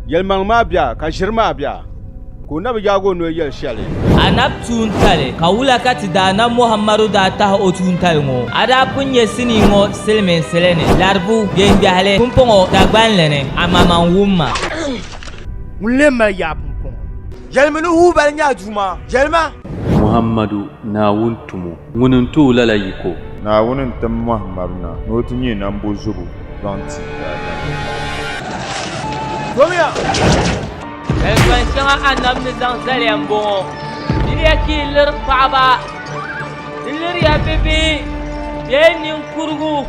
yelmang ma bia ka shirma bia ko nabi jago no yel shale anab tuntale kawula kati da na muhammadu da ta o tuntale ngo ada punye sini ngo selmen selene larbu gen jahale kumpongo dagban lene amama wumma mulema ya pumpon yelmenu hu bal nya juma yelma muhammadu na wuntumu ngunun tu lala yiko na wunin tam muhammaduna no tinye nan bo zubu banti Gomia elwan shanga anam ni zang zalembo ili akilir baba ilir ya bebe benin kurgu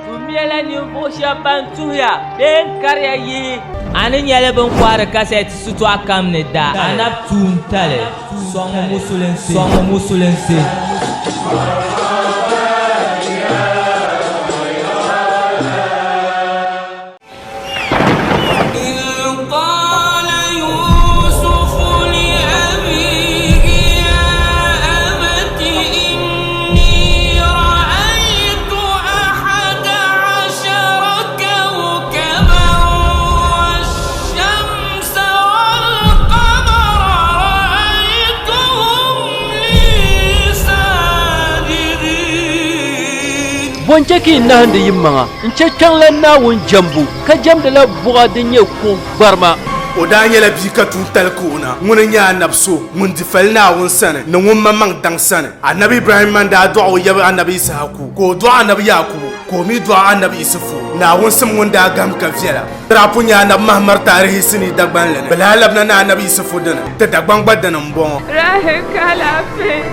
tumiela ni bosha bantuya ben karya yi anin yale ben kwara kaset sutu akam ne da anab tuntale songo musulense Bonjaki na hande yimmanga nche changlan na won jambu ka jamda la buga dinye ko barma o da nyela bi ka tun talkuna mun nya nabso mun difal na won sana na won mamang dang sana annabi ibrahim man da du'a ya annabi isaku ko du'a annabi yakub ko mi du'a annabi isufu na won sam won da gam ka fiela rapu nya na mahmar tarihi sini dagban lene balalabna na annabi isufu dana ta dagban gbadan mbon rahe kala fe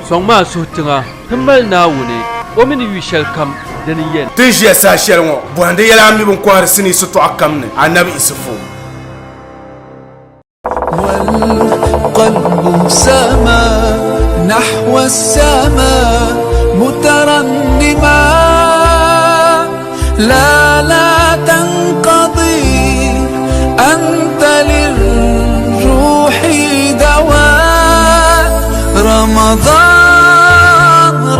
songma sotinga himbal na wune o min wishal kam dani yen tijia sa shelmo bwande yala mi bon kwar sini sutu akamne annabi isufu والقلب سما نحو السماء مترنما لا تنقضي أنت للروح دواء رمضان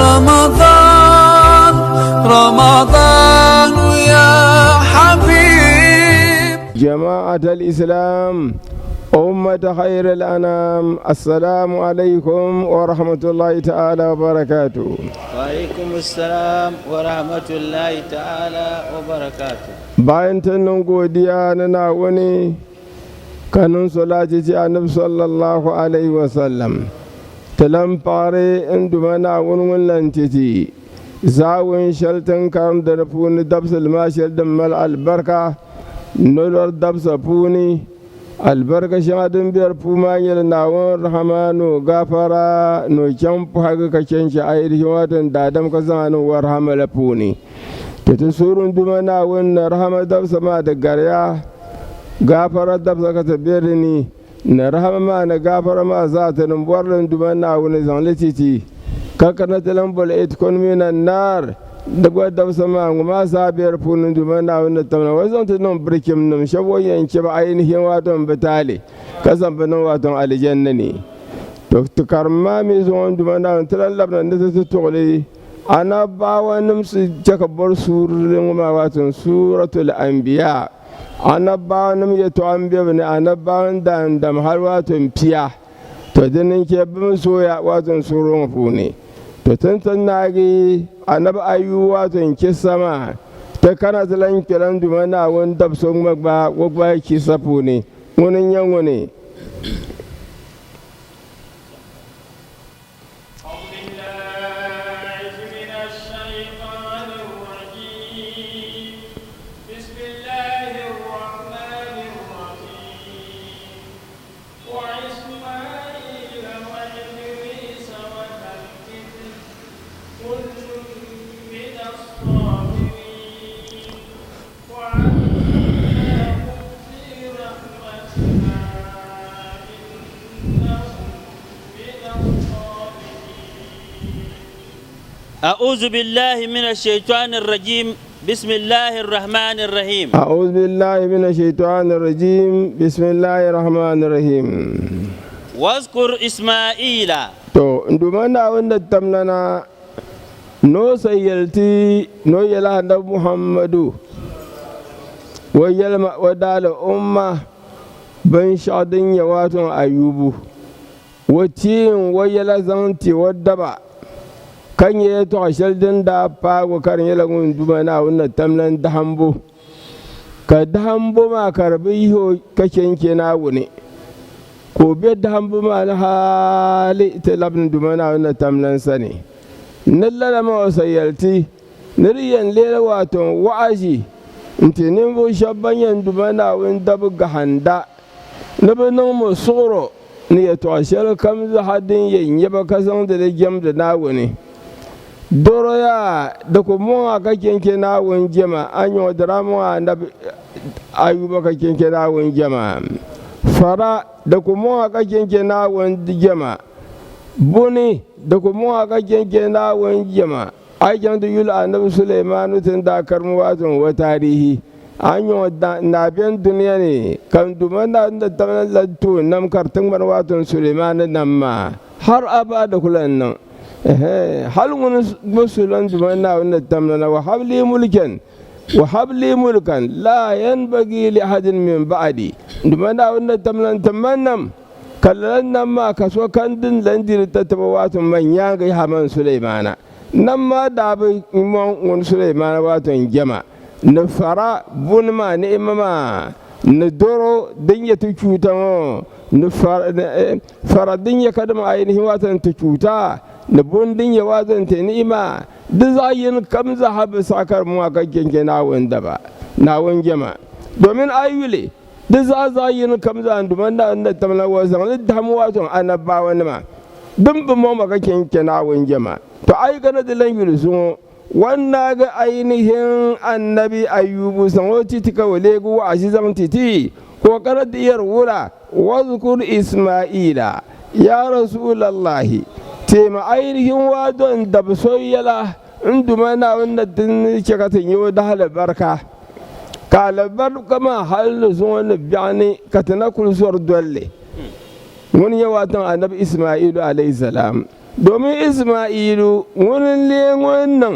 رمضان رمضان يا حبيب جماعة الإسلام أمة خير الأنام السلام عليكم ورحمة الله تعالى وبركاته. وعليكم السلام ورحمة الله تعالى وبركاته. باين تنقو ديانا وني كانون صلاة النبي صلى الله عليه وسلم تلم باري اندمنا ونون لنتتي زاوين شلتن كارم درفون دبس الماشل دمال البركة نور دبس بوني albarka shadin biyar fumayil nawon rahamanu gafara no kyan haga kacen shi ainihin watan dadam ka zanen war hamala funi ta ta surun duma nawon na rahama dabsa ma da garya gafara dabsa ka ta biyar ni na rahama ma na gafara ma za ta numbuwar duma nawon zan lititi kakana talan bol itkon minan nar da gwada sama ma sabiyar funin duma na wanda tamna wazan ta non birkim nan shabo yanke ba ainihin waton bitale kasan banan waton aljanna ne to tukarma mi zuwan duma na tiran labnan da su tole ana ba wani su jakabar surin ma waton suratul anbiya ana ba wani ya to anbiya ne ana ba da har waton fiya to dinin ke bin soya waton surun fune to tantan nagi annabi ayu wato ki sama ta kana zalan kiran dumana won dabson magba wogba ki safu ne wonin yango ne أعوذ بالله من الشيطان الرجيم بسم الله الرحمن الرحيم أعوذ بالله من الشيطان الرجيم بسم الله الرحمن الرحيم واذكر إسماعيل تو ندمنا ونتمنى نو سيلتي نو يلا محمد ويلما ودال أمة بن شادن يواتون أيوب وتين ويلا زنتي ودبا كان يتو شلدن دا با وكان يلغون دمنا ون تملن دهمبو كدهمبو ما كربيه كشنكنا وني ko be dambu ma na hali te labn dumana na tamlan sani nalla ma wasayalti niriyan lela wato wa'aji inti nimbo shabban dumana wan dabu gahanda nabanin mu suro ni ya to ashar kam za hadin yin yaba kasan da jam da nawuni doro ya da ko mu aka kenke nawun jama anyo drama annabi ayuba ka kenke nawun jama fara da kuma aka kenke na wani jama buni da kuma aka kenke na wani jama aikin da yula annabi Sulaimanu tun da karmu watan wa tarihi an yi na biyan duniya ne kan duman da ta lantu nan kartun bar watan Sulaimanu nan ma har abada kulan nan hal wani musulan duman na wanda tamna wa habli mulkan وهب لي ملكا لا ينبغي لأحد من بعدي دمنا ونا تمنن تمنم كلنا ما كسو كندن لندير تتبوات من يانغي حمان سليمان نما داب من سليمان واتن جمع نفرا بنما نئمما ندورو دنيا تشوتا نفرا دنيا كدم عينه واتن تشوتا نبون دنيا واتن تنئما dizayin kam zahabi sakar mu aka kenke nawon daba nawon jama domin ayyule dizayin kam za duman da tamla wasan da mu wato annabawa ne ma dun bu mu maka kenke nawon jama to ai kana da lan sun wannan ga ainihin annabi ayyubu san wati tika wale gu azizan titi ko kana da yar wura wazkur isma'ila ya rasulullahi tema ainihin wadon da soyala induma na wanda din ke ka tanyo da halabarka ka labar kama hal zuwa biyani ka tanakul suwar dole mun yawa tan annabi isma'ilu alayhi salam domin isma'ilu wani le wannan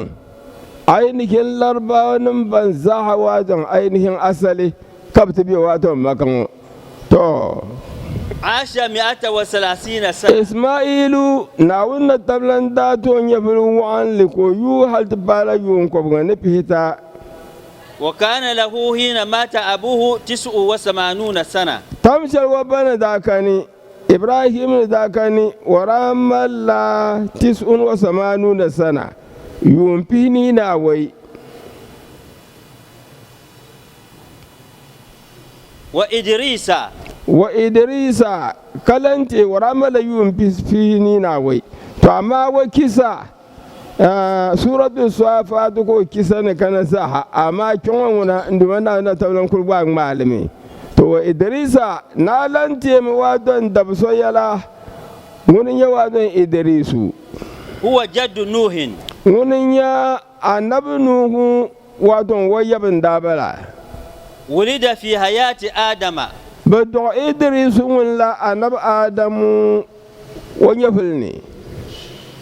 ainihin larbawanin ban zahawa don ainihin asali kabta biya wato makan to عاش 130 سنة. إسماعيل ناونا تبلن داتون يفلو عن لكو هل تبالا يوم كبغن بيتا. وكان له حين مات أبوه 89 سنة. تمشي وبنا داكاني إبراهيم داكاني ورام الله 89 سنة يوم بيني ناوي. wa idrisa kalante waramala yun fini na wai to amma wa kisa suratu safat ko kisa ne kana sa amma kin wona nduma na tawlan kurba malami to wa idrisa na lante mu wadon da so yala mun ya wadon idrisu huwa jaddu nuhin mun ya annabi nuhu wadon wayabin dabala ولد في حياة آدم بدو إدريس ولا أنب آدم ونيفلني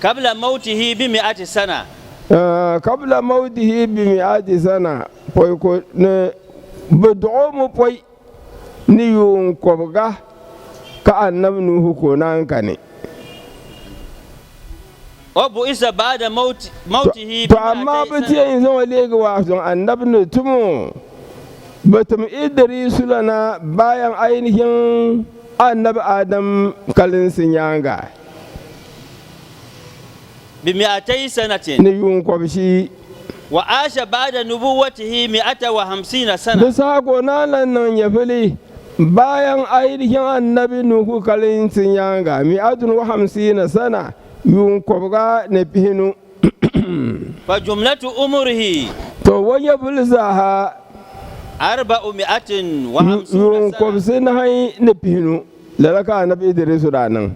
قبل موته ب100 سنة. قبل موته ب100 سنة بويكو بدو مو بوي نيون كوبغا كأنب نوح كونان كاني أبو إسا بعد موته فأما بتي إنسان وليك واحد أنب نتمو batum idrisu lana bayan ainihin annabi adam kalin sinyanga ب200 سنة ne yun kwabshi وعاش بعد نبوته 150 سنة. da sako nan ya fili bayan ainihin annabi nuhu kalin sinyanga 150 sana yun kwabga ne fihinu فجملة عمره to wani bulzaha 450 yun سنة. kwabsin hai ne fihinu lalaka annabi idrisu ranan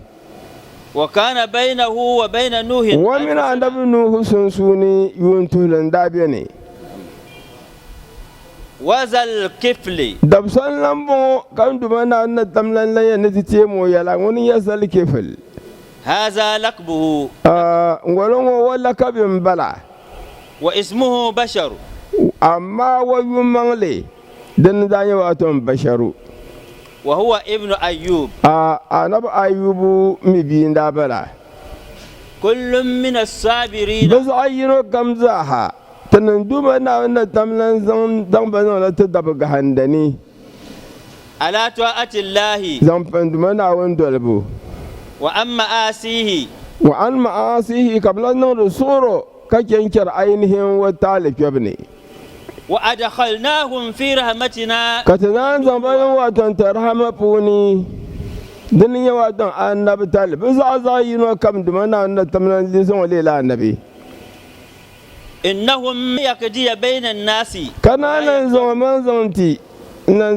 وكان بينه وبين نوح ومن أدب نوح سنسوني ينتهلن دابيني وذا الكفل دبسان لمبو كان دمانا أن تملن لي نتتيمو يلعون يزال كفل هذا لقبه ولو ولا كبن بلا واسمه بشر. أما ويمن لي dan da ya wato basharu وهو ابن أيوب annabi ayubu mi biyin da bala كل من الصابرين bas ayino kamzaha tanan duma na wannan tamlan zan dan bazan ta daba ga handani على طاعة الله zan panduma na won dolbu وأما آسيه wa an ma'asihi kablan nan rusuro kake kir ainihin wa talib yabni وأدخلناهم في رحمتنا katanan zamban watan tarhama puni dinin ya watan annabi talib za yino kam duma na wannan tamlan lisan lela annabi إنهم يقضي بين الناس kananan zaman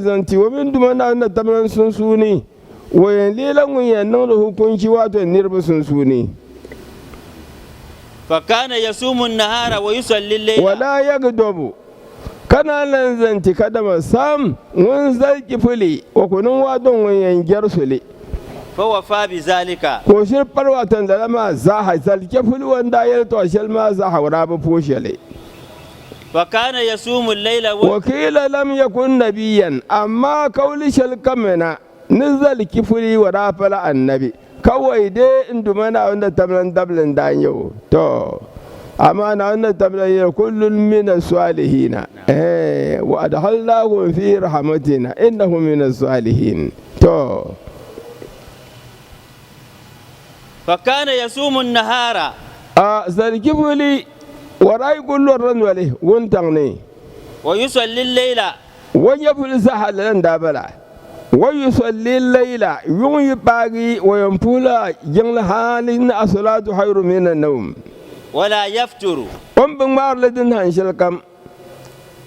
zanti wa min duma na wannan tamlan sun suni wayan lelan wayan nan da hukunci wato nirba sun suni فكان يصوم النهار ويصلي الليل wala yagdobu kananan zanti kadama sam wani zalki fuli wa kunun wadon wayan gersule فوفى بذلك ko shir parwatan da lama zaha zalki fuli wanda ya to shalma zaha warabu foshele فكان يصوم الليل wakila lam yakun nabiyan amma kauli shal kamena nizal kifuri wa rafala annabi kawai dai induma na wanda tablan dablin dan yau to amma na wanda tablan yau kullun min as-salihin wa adhallahu fi rahmatina innahu min as-salihin to فكان يصوم النهار zal kifuli wa rai kullu ran wale wuntan ne ويصلي الليل wani fuli sahalan dabala ويصلي الليل يوم يباغي وينفول جنل حال الصلاة خير من النوم ولا يفتر بمار لدن هنشل كم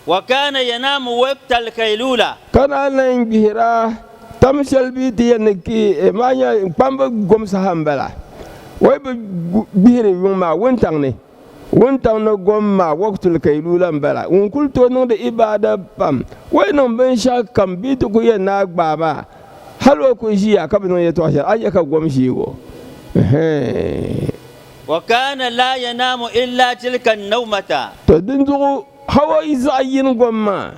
وكان ينام وقت الكيلولة كان الله ينبهرا تمشل بيتي ينكي ما ينبام قم سهام ويبهر يوم ما وانتغني wuntaŋ na gomma waktul kailula bala wun kul to niŋ di ibada pam wai niŋ binshɛɣu kam bee ti ku yɛn naa gbaa maa hali o ku ʒiya ka bi niŋ yɛltɔɣa shɛli a yɛ ka gom ʒiigo وكان لا ينام إلا تلك النومة to din zuɣu hawa yi zaɣ yini gomma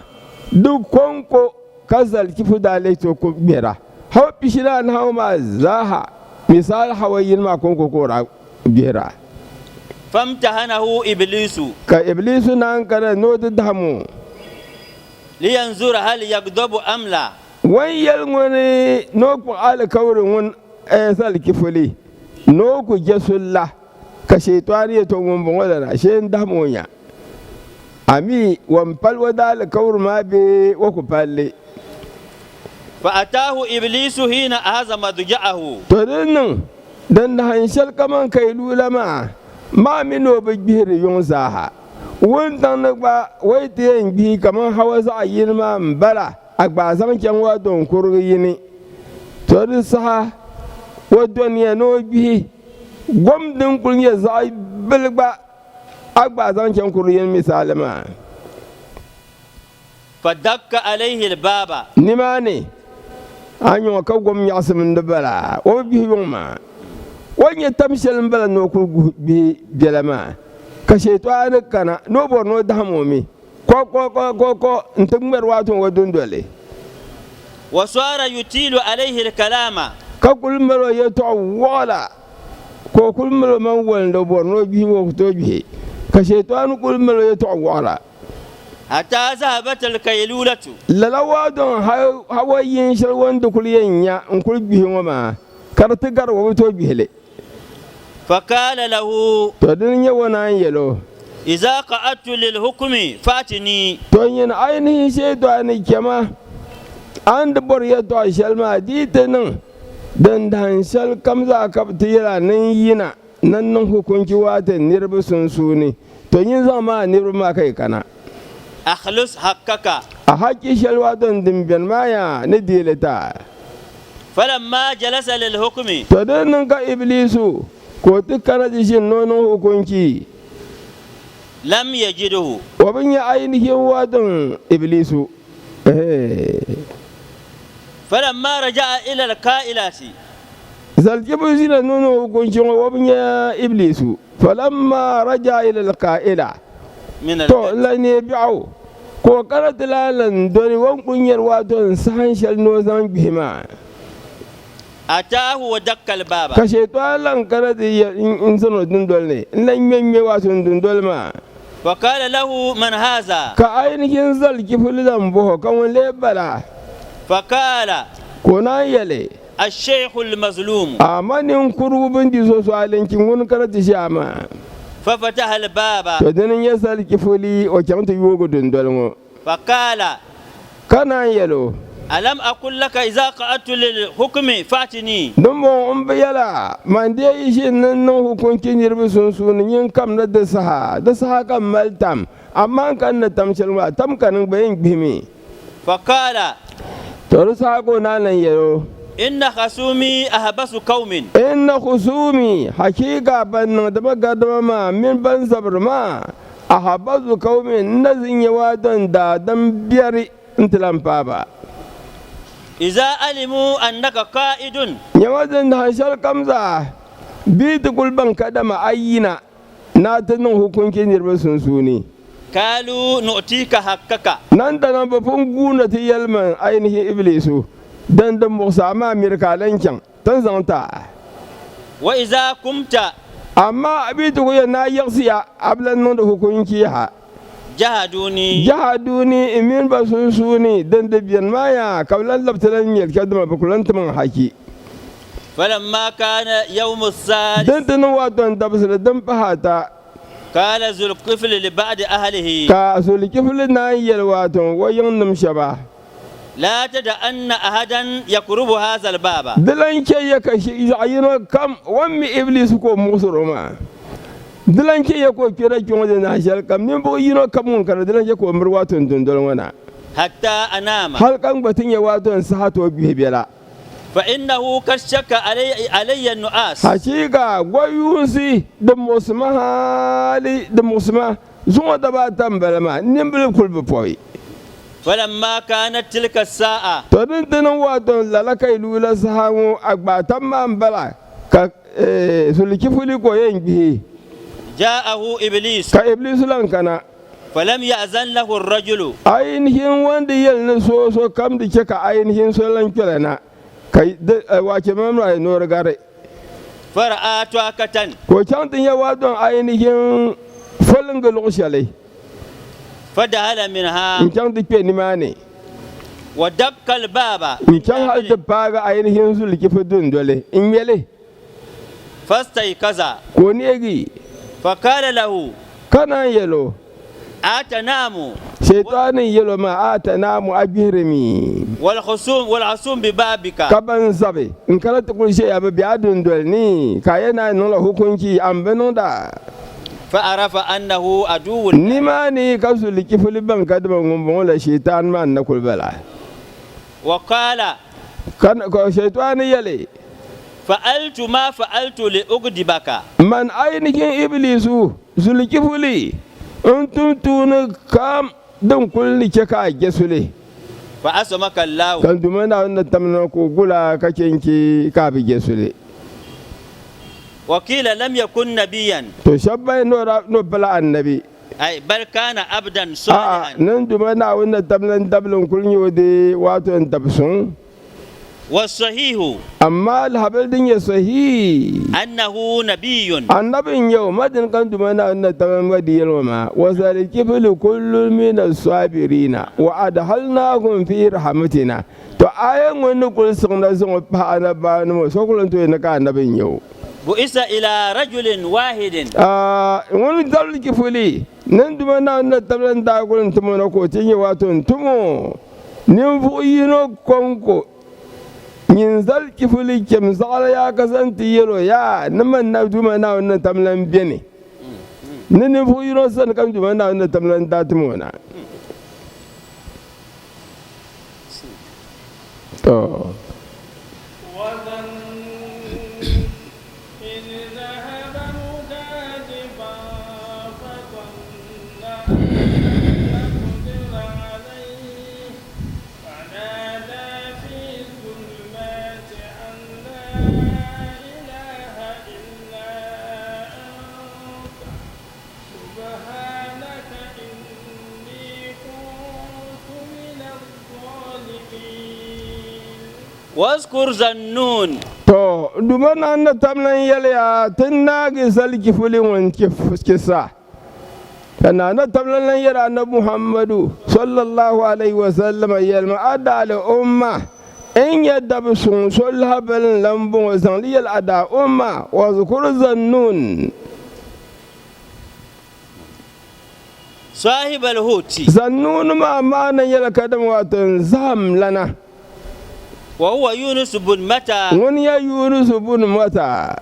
di konko ka zali kifu daale to ku gbɛra hawa pishila ni hawa maa zaaha misali hawa yini maa konko ko ra gbɛra فامتحنه إبليس ka iblisu nan kana no di dahamu لينظر هل يغضب أم لا wani yɛl ŋuni no ku alkawari ŋun sal kifuli no ku jesulla ka shaitani ya to ŋun bɔŋɔ dana shi n daham o nya ami wan pal wa da alkawari ma be wa ku palli فأتاه إبليس حين أهز مضجعه to din nan dan da hanshal kaman kai lula ma mi no bi gbihiri yuŋ zaaha wuntaŋ ni gba wai ti yɛn gbihi kaman hawa zaɣ yini maa n bala a gbaa zaŋ chɛŋ wa don kurigi yini to di saha wa doniya ni o gbihi gom din kuli nyɛ zaɣ bili gba a gbaa zaŋ chɛŋ kurigi yini misali maa فدك عليه الباب nimaani a nyɔŋ ka gom nyaɣasim di bala o bi gbihi yuŋ maa wa nyɛ tam shɛli n bala ni o kuli gbihi biɛla maa ka shaitani kana ni o bɔri ni o daham o mi ko n ti ŋmɛri waato wa dundoli وصار يطيل عليه الكلام ka kuli mali o yɛltɔɣa waɣala ko o kuli mali o man walindi o bɔri ni o gbihi o ku tooi gbihi ka shaitani kuli mali o yɛltɔɣa waɣala حتى ذهبت الكيلولة lala waadon hawa yin shɛli wani di kuli yɛn nya n kuli gbihi ŋɔ maa ka di ti gari o bi tooi gbihili فقال له to din nyɛ wa naan yɛlo إذا قعدت للحكم فاتني to yin ainihin shaitani kɛma an di bɔri yɛltɔɣa shɛli maa dii ti niŋ din dahan shɛli kam zaa ka bi ti yɛla nin yina nan niŋ hukunci waati niriba sunsuuni to yin zaŋ maa niriba maa ka yi kana أخلص حقك a haƙƙi shɛli waati din biɛni maa yaa ni deeli ta فلما جلس للحكم to din niŋ ka iblisu ko ti kana ti ʒini no niŋ hukunci لم يجده wa bi nyɛ ainihin waatin iblisu فلما رجع إلى القائلات zalkibu zina no niŋ hukunci ŋɔ wa bi nyɛ iblisu falamma raja ila alqa'ila من to la ne biɛɣu ko karata lalan doni wan kunyar wato sahan shal no zan bihima atahu wa dakkal baba ka shaytan karata in sano dundol ne nan menme wato dundol ma fa qala lahu man haza ka ainihin zalki fulidan boho kan wale bala fa qala ko na yale الشيخ المظلوم amanin kurubin di so alinkin wani karata shama ففتح الباب to dan ya salki fuli o kamta yogo dundol mo فقال kana yalo ألم أقول لك إذا قعدت للحكم فاتني don mo on bayala man dai shi nan hukuncin yirbi sun yin kam na da saha kan maltam amma kan na tamshal ma tam kanin bayin bimi فقال to rusa ko nan yalo إن خصومي أهبس قوم inna khusumi hakika ban da bagadama ma min ban sabr ma ahabazu qaumin nazin yawadan da dan biyar intilan ba إذا علموا أنك قائد yawadan da hashal kamza bi tukul ban kadama ayina na tanin hukuncin yirbe sun suni قالوا نؤتيك حقك nan da nan bafin guna ta yalman ainihin iblisu dan da musa ma mirkalankin tan zanta وإذا قمت amma abi tukuya na yaksiya ablan nan da hukunci ha جهدوني jahaduni imin ba sun suni dan da biyan maya kaulan labtalan yel kadma bakulan taman haki فلما كان يوم الثالث dan tanan wato da basira dan fahata قال ذو الكفل لبعض أهله ka sulki fulin na yel wato wayan namshaba لا تدع أن أحدا يقرب هذا الباب dilan ke ya kashi ayino kam wammi iblis ko musuruma dilan ke ya ko kira ki wajen na shal kam min bo yino kam mun kana dilan ke ko mir wato dundon wana حتى أنام halkan batun ya wato sahato bibela فإنه قد شك علي النؤاس hakika gwayusi da musma hali da musma zuwa da ba tambala ma nimbil kulbu poi فلما كانت تلك الساعة to din dinan wato lalakai lula sahamu agbatan man bala ka sulki fuli ko yengi جاءه إبليس ka iblis lan kana فلم يأذن له الرجل ainihin wanda yal na so kam da ke ka ainihin so lan kirana kai wace mamra no regare فرأى توكة ko can tin ya wato ainihin folin ga lokshale فدخل منها in can dike ni mane ودق الباب in can hal da faga ainihin sulki fudun dole in yele فاستيقظ ko negi فقال له kana yelo أتنام shaitanin yelo ma ata namu abirmi والخصوم ببابك kaban zabe in kala ta kun ya ba biadun dolni ka yana nuna hukunci an bano da فعرف أنه عدو ni ma ni ka sulki fuliban kadban gumbon la shaitan man na kulbala وقال kan ko shaitani yele فعلت ما فعلت لأغضبك man ainihin iblisu sulki fuli in tuntuni kam dan kulli ke ka gesule فأسمك الله kan dumana wannan tamna ko gula kakenki ka bi gesule وقيل لم يكن نبيا to shabbai no bala annabi أي بل كان عبدا a صالحا nan dumana wannan tamnan dablin kulli wode wato en tabsun والصحيح amma alhabal din ya sahi أنه نبي annabin yau madin kan dumana wannan tamnan wadi yalma wa zaliki fil kullu min as-sabirina wa adhalnahum fi rahmatina to ayan wannan kul sun da sun fa anaba no so kulun to ne ka annabin yau بئس إلى رجل واحد wani dalki fuli nan duma na wannan tablan da gurin tumo na ko tinye wato tumo nin fu yino konko yin zalki fuli kem zala ya kasance yelo ya nan na duma na wannan tablan bene nin fu yino san kan duma na wannan tablan da tumo na to واذكر ذنون to dumana na tamlan yalya tun nagi salki fulin wanke kisa kana na tamlan yara na Muhammadu sallallahu alaihi wasallam yalma ada al umma in yadda bisun sulhabal lambun wasan liyal ada umma wa zkur zannun صاحب الهوت zannun ma mana yala kadam watan zam lana وهو يونس بن متى wani ya yunus bun mata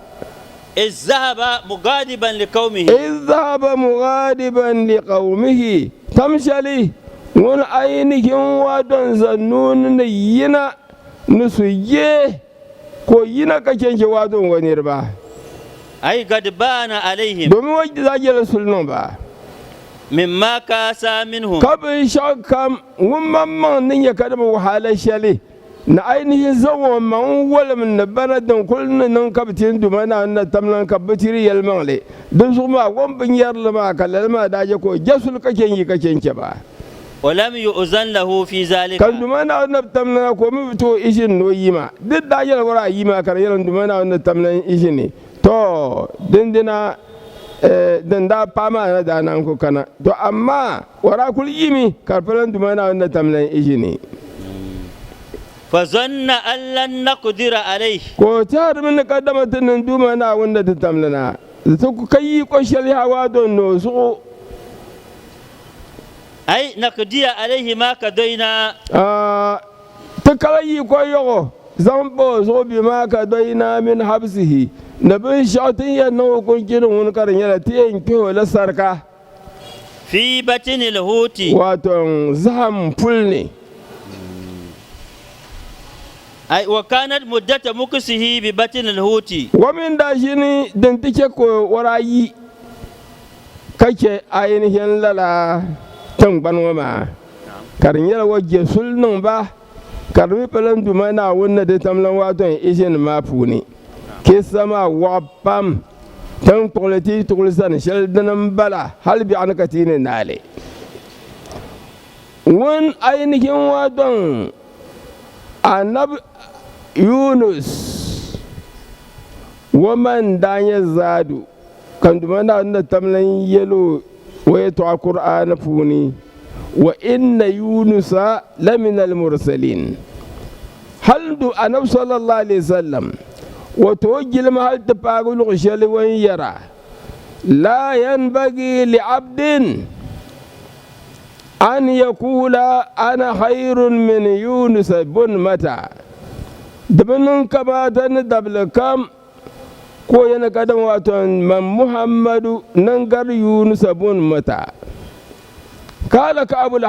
إذ ذهب مغاضبا لقومه إذ ذهب مغاضبا لقومه تمشلي wani ainihin wadon zannun yina nusuye ko yina kaken ke wadon wani ba أي غضبان عليهم domin wajen zage rasulun ba مما كاسى منهم kabin shakam mamman nin ya kada wahalar shali na ainihin zawon man walam na bana dan kullun nan kabtin dumana na tamlan kabtiri yalmanle dan su ma gombin yarlama kalalma daje ko jasul kaken yi kaken ke ba ولم يؤذن له في ذلك kan dumana na tamlan ko mu to ishin no yima duk da yal wara yima kar yalan dumana na tamlan ishin ne to dindina dan da fama na da nan ko kana to amma wara kul yimi karfalan dumana na tamlan ishin ne فظن أن لن نقدر عليه ko tar min kaddamatin dumana wanda ta tamlana to ku kai ko shali hawa don no su أي نقضي عليه ما قضينا ta kalayi ko yogo zambo so bi ma ka doina min habsihi na bin shatin ya no kun kirin wani karin yana tiyan kiwo la sarka في بطن الهوت wato zam fulne أي وكانت مدة مكسه ببطن الهوت wamin da shi ni dan tike ko warayi kake ainihin lala tan banwama karin yana waje sulnun ba karmi palan dumana wonna de tamlan waton ishin mafuni ke sama wapam tan toleti tolsan shaldanan bala halbi an katine nale won ainihin waton anab yunus waman danya zadu kan dumana wonna tamlan yelo waye to alquran funi wa inna yunusa lamina almursalin hal du anab sallallahu alaihi wasallam wa tawjil ma hal tafagul ghshal wa yara la yanbaghi li abdin an yaqula ana khairun min yunus bun mata dabin kamata ni dablakam ko yana kadan wato man muhammadu nan gar yunus bun mata kala ka abul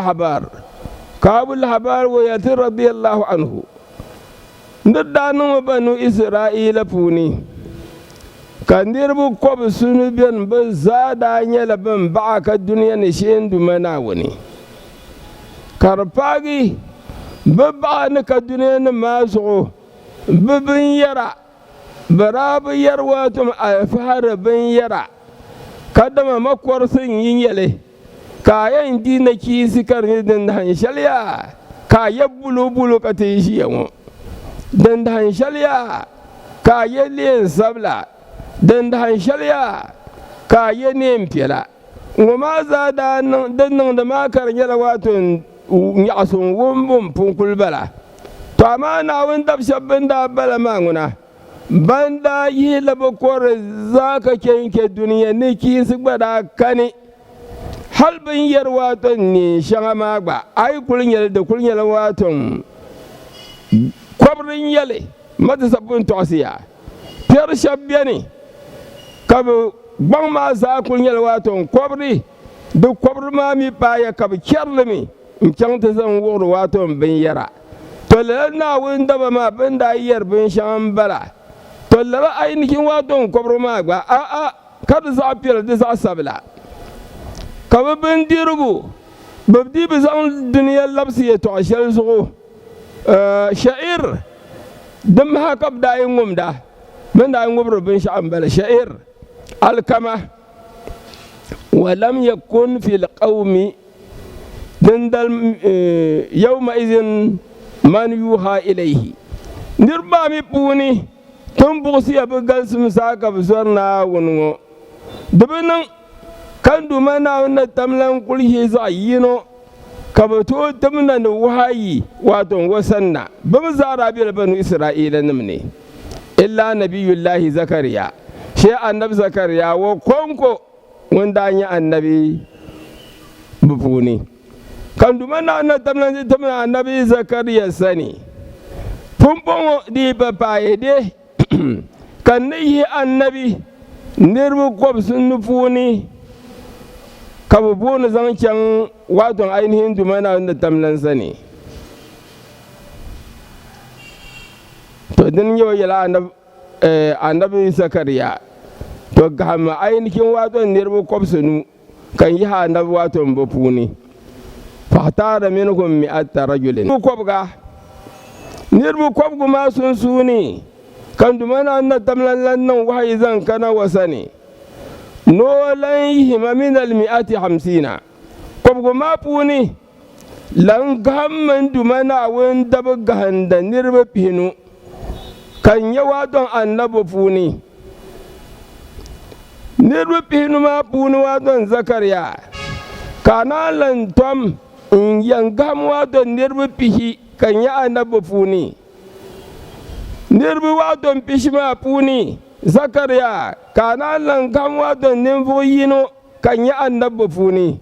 habar wa yati radiyallahu anhu ndadanu banu isra'ila funi kandirbu kob sunu biyan ba zada nyala ban ba ka duniya ne shendu mana wani karfagi ba ne ka duniya ne maso bibin yara barabu yarwa tum alfahar bin yara kadama makwar sun yin yale kayan dina ki sikar din han shalya kayan bulu ka te shi yawo dan han shalya kayan len sabla dan han shalya kayan ne mfela ngoma za da nan da makar yala wato nyasun wumbum punkul bala to amma na wun dabshabin da bala manguna banda yi labakor zaka kenke duniya ne ki sigbada kani halbin yar waton ne shanga magba ai kulin yale da kulin yale waton kwabrin yale mata sabbin tosiya fiyar shabbiya ne kabu ban ma za kulin yale waton kwabri duk kwabri ma mi baya kabu kyarlimi in kyanta zan wuri waton bin yara to na wun daba ma bin da yar bin shan bala to lara ainihin waton kwabri ma gba a kada za a fiyar da za a sabila kaba bin dirbu babdi bi zan duniya labsi ya to ashal zugo sha'ir dum haka da yin gumda bin da yin gubru bin sha'an bala sha'ir alkama wa lam yakun fil qaumi dindal yawma idhin man yuha ilayhi nirba mi puuni tun buɣusiya bɛ galsim saa ka bɛ zɔri Naawuni ŋɔ di bi niŋ kan duma Naawuni na tam lan kuli yi zaɣ yino ka bɛ tooi timna ni wahayi wato wasanna bɛ mi zaara bela banu Isra'ila nim ni illa nabiyullahi Zakariya shi annabi Zakariya wo konko ŋun daa nyɛ annabi bɛ puuni kan duma Naawuni na tam lan timna annabi Zakariya sani pumpɔŋɔ di ba paaye de kan ni yi annabi niriba kɔbisi ni puuni ka bɛ booni zaŋ chaŋ wato ainihin duma Naawuni na tam lan sani to din yau yɛla annabi Zakariya to gahama ainihin wato niriba kɔbisi nu kan yi annabi wato bɛ puuni fahtara minhum mi'ata rajulin kɔbga niriba kɔbgu maa sunsuuni kan duma Naawuni na tam lan niŋ wahayi zaŋ kana wasani noo lan yihima min almi'ati 50 kɔbgu maa puuni lan gahim min duma Naawuni dabi gahinda niriba pihinu kan nyɛ waatɔn annabi puuni niriba pihinu maa puuni waatɔn Zakariya ka naan lan tɔm n yan gahim waatɔn niriba pihi kan nyɛ annabi puuni niriba waatɔn pihi maa puuni Zakariya ka naan lan gahim waatɔn ninvuɣu yino kan nyɛ annabi puuni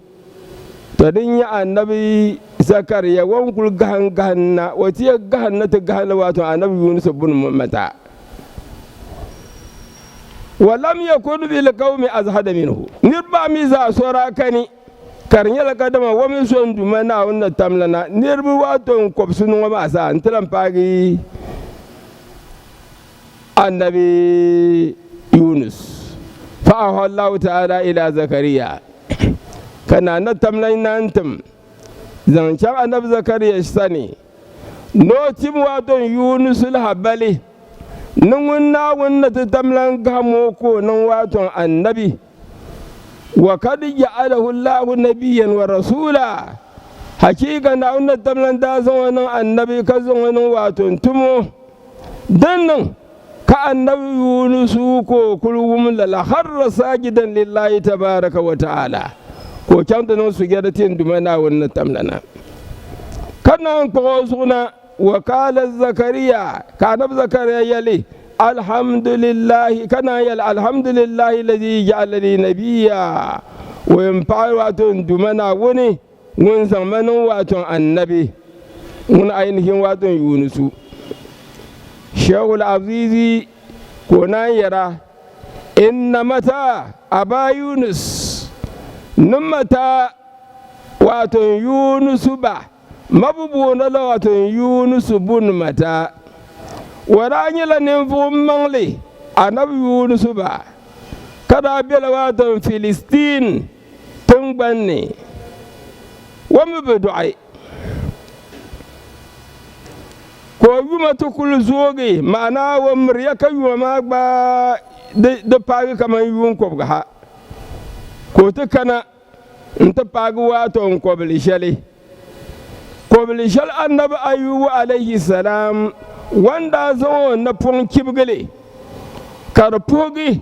to din nyɛ annabi Zakariya wan kuli gahin na o tiya gahin na ti gahin waatɔn annabi Yunus bun mata walam yakun bil qawmi azhada minhu nirba mi za sora kani kar nyɛla ka dama wa mi son duma Naawuni na tam lana niriba waatɔn kɔbisi nuŋɔ maa sa n tilan paagi annabi Yunus fa'ahu Allah ta'ala ila Zakariya kana na tam lan nantim zan can annabi Zakariya sani no tim waatɔn Yunus habali nungun Naawuni na ti tam lan gahamo ko nan waatɔn annabi wa kad ja'alahu Allahu nabiyyan wa rasula hakika Naawuni na tam lan da zan wannan annabi ka zan wannan waatɔn tumo dannan ka annabi Yunus ko kulwum la harra sajidan lillahi tabaraka wa ta'ala ko can da nan sujada tin duma Naawuni na tam lana kana ko suna wa qala Zakariya ka annabi Zakariya yali alhamdulillahi kana yal alhamdulillahi alladhi ja'ala li nabiyya wa yanfa'a waatɔn duma Naawuni ngun zamanin waatɔn annabi ngun ainihin waatɔn Yunusu Shehul Azizi ko nan yara inna mata aba Yunus nummata waatɔn Yunusu ba mabubuuna la waatɔn Yunusu bun mata wara nyɛla ninvuɣu maŋli annabi Yunusu ba kada bela waatɔn Filistin tingbanni wami bi dɔɣi ko yuma ti kuli zoogi ma'ana wa miriya ka yuma maa gba di paagi kaman yuun kɔbga ha ko ti kana n ti paagi waatɔn kɔbili shɛli annabi Ayubu alayhi salam wanda zaŋ na pɔŋ kibgili ka di puhigi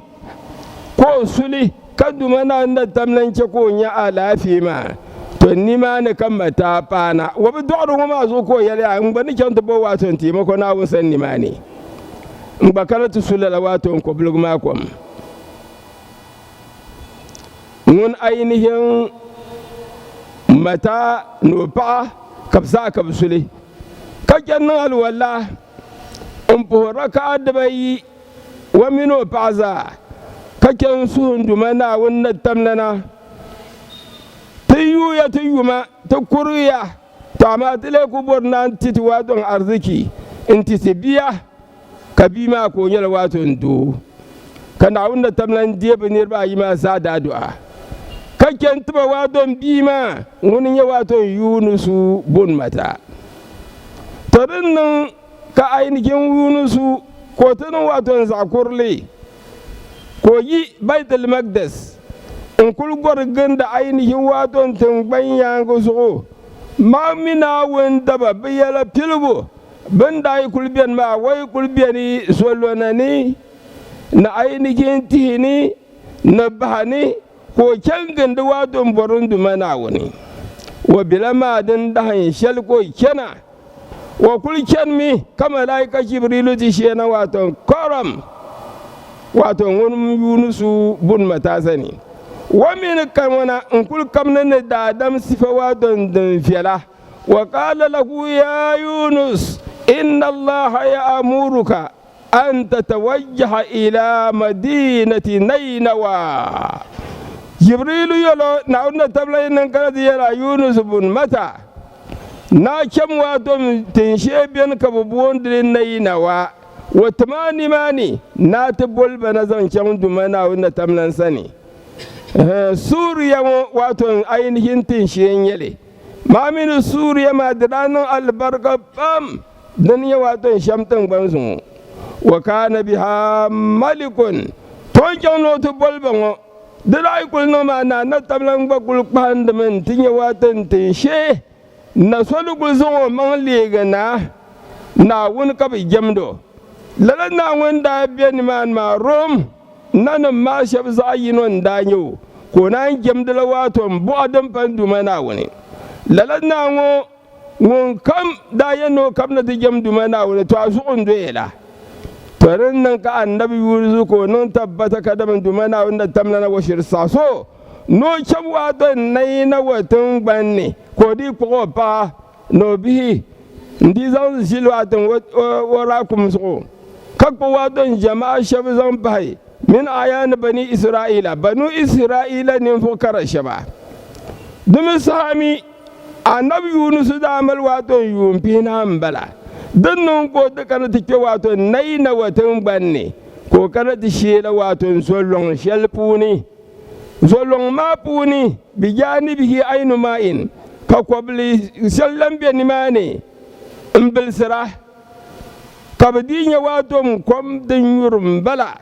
ko suli ka duma Naawuni na tam lan chɛ ko nyɛ alaafee maa to nimaani ka mata paana wa bi dɔɣiri ŋɔ maa zuɣu ko yɛli n gba ni chɛŋ ti bo waatɔn teemako Naawuni san nimaani n gba kana ti su lala waatɔn kɔbiligu maa kom ŋun ainihin mata ni o paɣa ka bi zaa ka bi suli ka chɛn niŋ alwala n puhi raka'a dibayi wa mini o paɣa zaa ka chɛn suhun duma Naawuni na tam lana ti yuuya ti yuma ti kuriya to amma ti lee ku bɔri naan titi waatɔn arziki n titi bia ka bia maa ka o nyɛla waatɔn doo ka Naawuni na tam lan deei bi niraba ayi maa zaa daaduɣa ka chɛn tiba waatɔn bia maa ŋuni nyɛ waatɔn Yunusu bun mata to din niŋ ka ainihin Yunusu ko ti niŋ waatɔn zaɣ kurili ko yi Baitul Maqdis n kuli gɔri ginda ainihin waatɔn tingban yaangi zuɣu maa mi Naawuni daba bi yɛla piligu banda yi kulbiyan ma wai kulbiyani solonani na ainihin tihini na bahani ko kyangin da wato borin dumana wani wa bilama din dahan shal ko kena wa kulken mi kama laika jibrilu ti shena wato koram wato wani yunusu bun matasani wa min kamana in kul kamna ne da adam sifa wato din fiala wa qala lahu ya yunus inna allaha ya'muruka an tatawajjaha ila madinati nainawa jibrilu yolo na unna tabla nan kana yara yunus bun mata na kem wato tinshe biyan kabubuwan din nainawa wa tamani mani na tabul bana zan kyan dumana unna tamlan sani suriya wato ainihin tinshe yele ma min suriya madranan albarka bam dan ya wato shamtan bansu wa kana biha malikun ton kyan to bolban dai kul no ma na tablan ba kul pand men tinya watan tinshe na solu kul zo man lega na wun ka bi jamdo lalan na wanda biyan man ma rom nan ma shab zayinon danyo ko nan jamdala wato bu adam pandu mana wani lalan na won kam da yano kam na jamdu mana wani to asu ondo yela farin nan ka annabi yurizu ko non tabbata kadaman dumana wanda tamna na washir saso no chabwa don nay na watun banne ko di ko pa no bihi ndi zan silwa don wara kum so kakko wa don jama'a shab zan bai min ayan bani isra'ila banu isra'ila ne fo kara shaba dum sami annabi yunus da amal wa don yumpi na mbala dan non ko da kana take wato naina watan banne ko kana da shela wato solon shelpuni solon mapuni bijani bihi ainu ma'in ka kobli sallam be ni mane imbil sira kabdinya wato kom dan yurum bala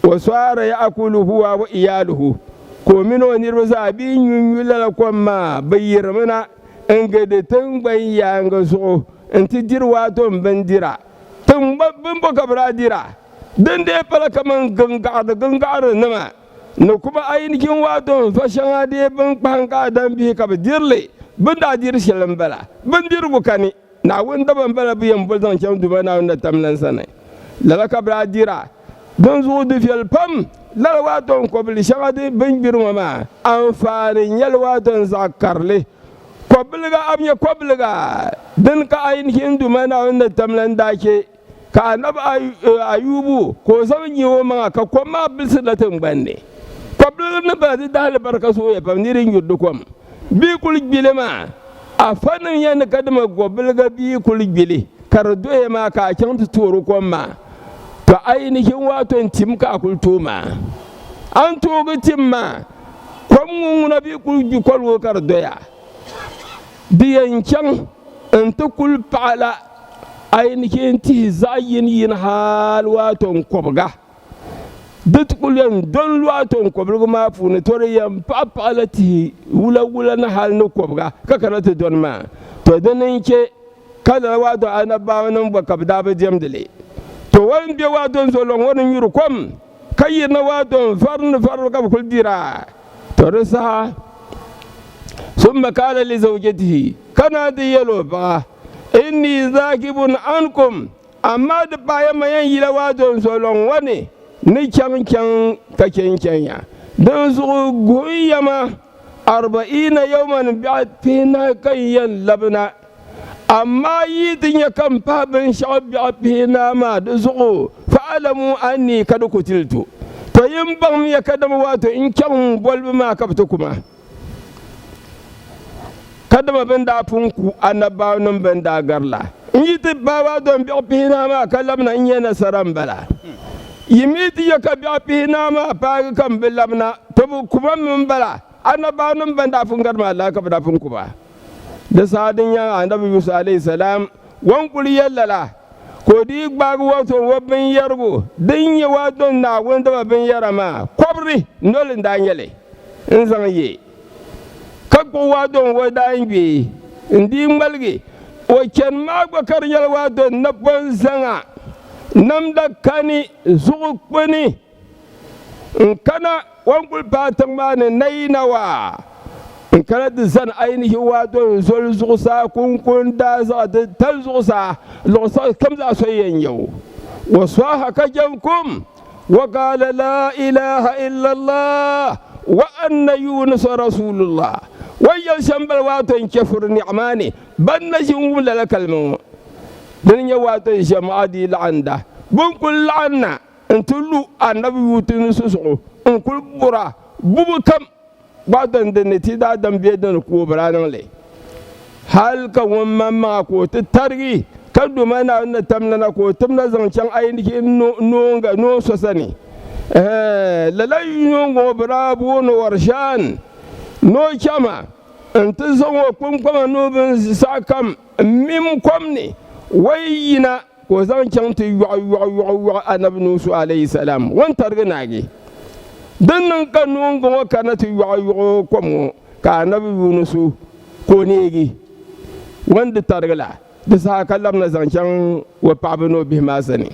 wa sara ya'kulu huwa wa iyaluhu ko mino ni rozabi nyunyula komma bayyirmana engede tan bayanga so inti dir wato bandira tun babban baka bradira dan da fara kaman gangar nama no kuma ainihin wato fashan ade ban panka dan bi ka dirle banda dir shelan bala bandir bukani na wanda ban bala biyan buldan can duba na wanda tamlan sanai lala ka bradira dan zo du fil pam lala wato ko bil shagade ban birma ma amfanin yal wato zakarle kwabilga amya kwabilga din ka ainihin dumana wanda tamlan dake ka annabi ayubu ko zan yi wa ma ka kuma bilsu da tumbanne kwabilga na ba da albarka so ya famnirin yuddu kwam bi kul bilema a fannin yana kadama kwabilga bi kul bile kardo ya ma ka kyan turu kwamma to ainihin wato timka kultuma an togo timma kwamun na bi kul bi kwalwo kardo ya biyan kyan in ta kulpala ainihin ti zayin yin hal waton kwabga duk kulyan don waton kwabga ma funi tore yan papala ti wula na hal na kwabga kakana ta don ma to danin ke kada wato annabawa nan ba kabda ba jamdale to wani biya waton zolon wani yuru kwam kai na waton farnu ka kuldira to rasa ثم قال لزوجته كان ديالو با إني ذاكب عنكم أما دبايا ما ينجي لوادون سولون واني نيكان كان كان يا دنسو غويما 40 يوما بعد فينا كي لبنا أما يدنيا كم بابن شعب فينا ما دسو فعلموا أني قد قتلت فينبغم يكدم واتو إن كان بولب ما كبتكما kadama benda punku anaba non benda garla yiti baba don bi opina ma kalamna nyena sarambala yimiti yaka bi opina ma pa kam belamna to kuma mun bala anaba non benda fungar ma la ka bada funku ba da sadin ya annabi Musa alayhi salam wan kuli yallala ko di gbagu wato wabin yarbo din ya wato na wanda wabin yarama kwabri nolin danyele in zan yi kakko wadon wada ngbe ndi malge وكان ما بكر يلواد نبون زنا نمدا كاني زوقني إن كان وانقل باتمان نينوا إن كانت زن أينه وادون زول زوسا كون دازا تلزوسا لوسا كم لا سوين يو وصاها كجمكم وقال لا إله إلا الله وأن يونس رسول الله ويشم بالواتن كفر نعماني بنجم لك الكلمة دنيا واتن جماعة لعنده بنقول لعنا انتلو النبي يونس سسو انقل برا بوبكم بعدن دنتي دا دم بيدن كوبران لي هل كون ما كو تترغي كدو ما نا تمنا كو تمنا زنچان ايني نونغا نو سسني لا يونغو برابو نو ورشان نو كما انت زو كم نو بن ساكم ميم كومني وينا ko zan canti yuwa annabi nusu alayhi salam wan targanagi dan nan kanun go kanati yuwa komo ka annabi yunusu ko negi wanda targala da sa kallam na zancan wa pabno bi masani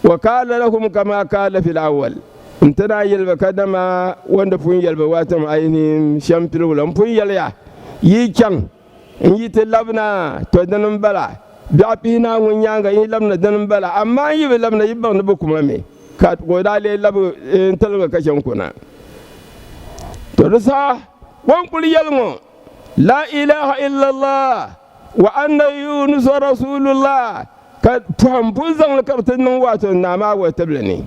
wa qala lahum kama qala fil awwal intana yalba kadama wanda fun yalba watam ainin shampil lam fun yalya yi can in yi tilabna to danan bala biapina ngunyanga yi lamna danan bala amma yi lamna yibban da kuma me ka ko dale lab talga kashin kuna to rasa wan kul yalmo la ilaha illa allah wa anna yunus rasulullah ka tuhampun zang kartin nan wato na ma wa tablani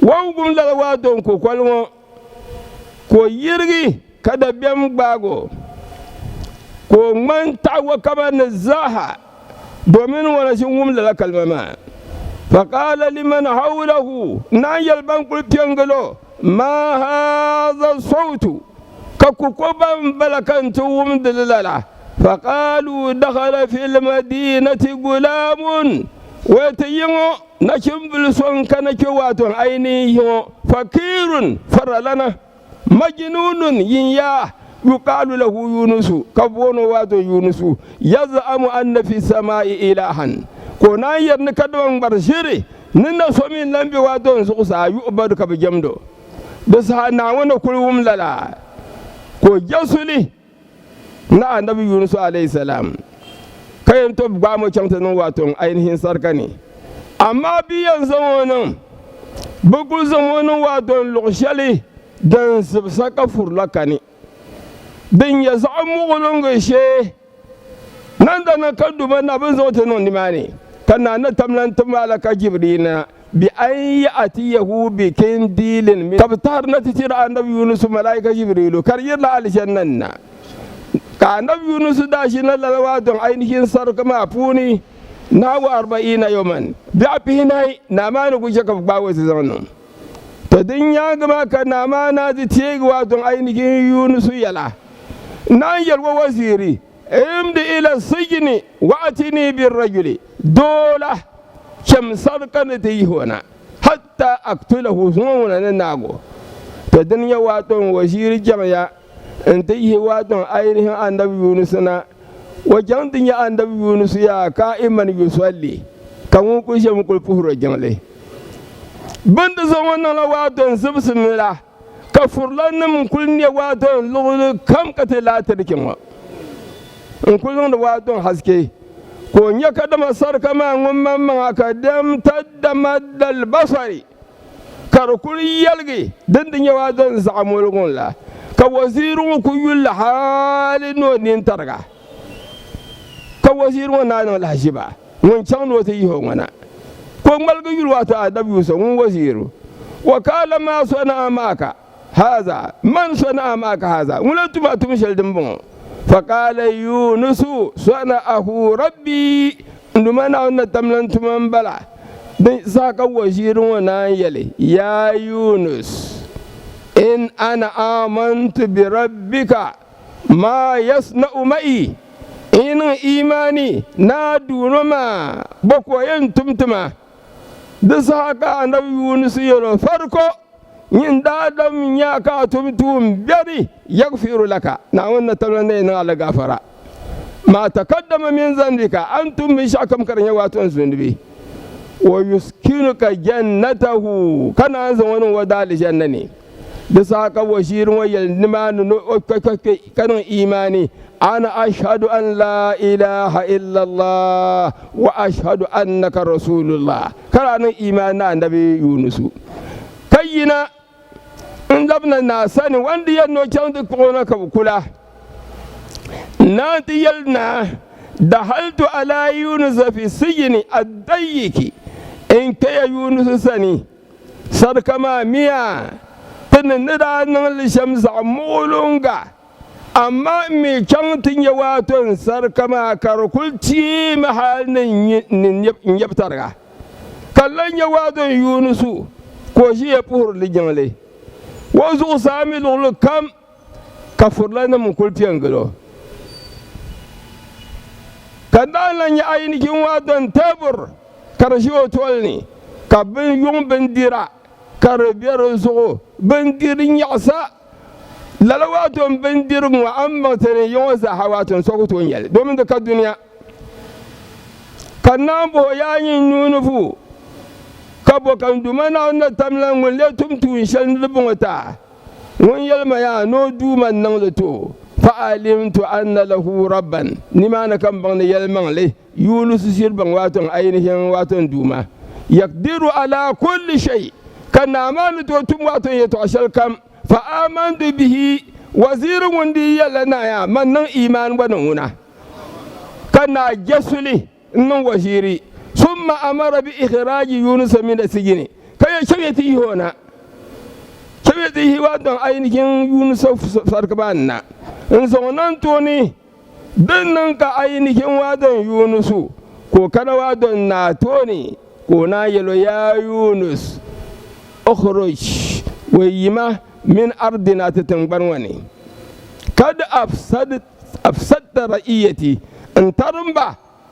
wan gum la wato ko kwalmo ko yirgi kada bem bago ko man tawa kama nazaha domin wani shi wumla la kalmama faqala liman hawlahu na yalban kulpiyangalo ma hadha sautu kakukuban balakantu wumdalala faqalu dakhala fil madinati gulamun watayimu nakimbul son kana ke wato ainihi fakirun faralana majnunun yinya يقال له يونس كبون وادو يونس يزعم أن في السماء إلها كنا يرنكدون برشيري ننا سومين لمبي وادو سوسا يؤبد كبجمدو بس ناونا كلهم للا كو جسولي نا النبي يونس عليه السلام كاين توب غامو چانتنو واتون اينهين سركني اما بيان زمونن بغول زمونن وادون لوشالي دان سبساكا فورلاكاني din ya samu gulun gaishe nan da na kaddu ban abin zo ta non dimani kana na tamlan tumalaka jibrina bi ay atiyahu bi kindilin min tabtar na tira annabi yunus malaika jibrilu karyar la aljanna ka annabi yunus da shi na lalawa don ainihin sarkama funi na wa 40 yawman bi afinai na ma ni guje ka bawo su zanon to din ya gama ka na ma na ji tegwa don ainihin yunus yala نانجل ووزيري امدي الى السجن واتني بالرجل دولة كم سرقنتي هنا حتى اقتله زمونا نناغو فدنيا واتون وزيري جميع انتيه واتون اينه النبي يونسنا وجندنيا النبي يونس يا قائما يصلي كم كوشم كل فهر جمله بند زمانا واتون سبسملا كفرلان من كل نوادون لغل كم كتلا تركما من كل نوادون حسكي كون يكدم صار كما ما كدم تدمد البصري كركل يلقي دند نوادون زعمولون لا كوزير كل حال نون ترجع كوزير ونانا الحجبة من شان وتيهم أنا كون ملقي يلواتا دبيوس وزير وقال ما صنع معك هذا من صنع معك هذا ولا تبع تمشي دمبون فقال يونس صنعه ربي عندما أنا تملن تمن بلا ساق وزير ونايلي يا يونس إن أنا آمنت بربك ما يصنع معي إن إيماني نادون ما بقوين تمتما دساق أنا يونس يلو فرقو yin dadam ya ka tumtum bari yaghfiru laka na wannan talane na ala gafara ما تقدم من ذنبك أنتم من شعكم كرنيا واتون ذنبي ويسكنك جنته كان أنزل ودال جنني بساق وشير ويلنمان كان إيماني أنا أشهد أن لا إله إلا الله وأشهد أنك رسول الله كان إيماننا النبي يونس كينا ndabna na sani wanda ya no can da kona ka kula na tiyalna da haltu ala yunus fi sijni adayiki in kaya yunus sani sarkama miya tanin da nan lisham zamulunga amma me can tin ya waton sarkama karkulci mahalin nin yabtarga kallan ya waton yunusu ko shi ya fuhur lijale wazu sami lulu kam kafurlana mun kulfiyan gado kandalan ya ainihin wadon tabur karshe otol ne ka bin yung bindira karbiyar zuwa bindirin yasa lalawaton bindirin wa an matane yawan zahawaton sokoton yal domin da ka duniya kannan bo yayin nunufu kabo kan dumana na tamlan wala tumtu shan rubunta won yalma ya no duman nan lato fa alimtu anna lahu rabban nimana kan ban yalman le yunus sirban waton ainihin waton duma yakdiru ala kulli shay kana man to tum waton ya to ashal kam fa amantu bihi wazirun wandi yalana ya man nan iman wannan una kana jasuli nan waziri ثم أمر بإخراج يونس من السجن كي شبيته هنا شبيته وادن أينكين يونس فركبانا إنسان توني دنن كأينكين وادن يونس كو كان وادن ناتوني كو نايلو يا يونس أخرج ويما من أرضنا تتنبروني قد أفسدت رئيتي انترمبا